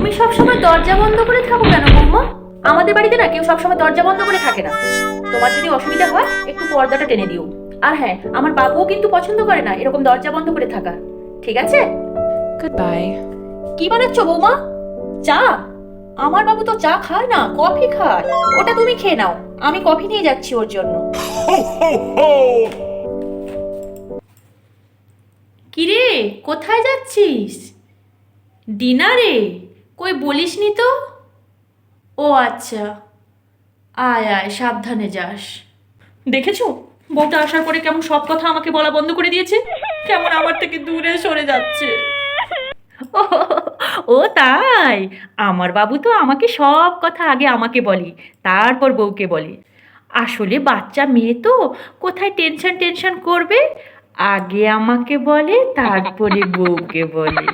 তুমি সবসময় দরজা বন্ধ করে থাকো কেন বৌমা? আমাদের বাড়িতে না কেউ সবসময় দরজা বন্ধ করে থাকে না। তোমার যদি অসুবিধা হয় একটু পর্দাটা টেনে দিও। আর হ্যাঁ, আমার বাবুও কিন্তু পছন্দ করে না এরকম দরজা বন্ধ করে থাকা। ঠিক আছে? Goodbye. কি বানাচ্ছ বৌমা? চা? আমার বাবু তো চা খায় না, কফি খায়। ওটা তুমি খেয়ে নাও, আমি কফি নিয়ে যাচ্ছি ওর জন্য। কিরে, কোথায় যাচ্ছিস? ডিনারে? কই বলিসনি তো। ও আচ্ছা, আয় আয়, সাবধানে যাস। দেখেছো, বউটা আসার পরে কেমন সব কথা আমাকে বলা বন্ধ করে দিয়েছে, কেমন আমার থেকে দূরে সরে যাচ্ছে। ও তাই? আমার বাবু তো আমাকে সব কথা আগে আমাকে বলে, তারপর বউকে বলে। আসলে বাচ্চা মেয়ে তো, কোথায় টেনশন টেনশন করবে, আগে আমাকে বলে তারপরে বউকে বলে।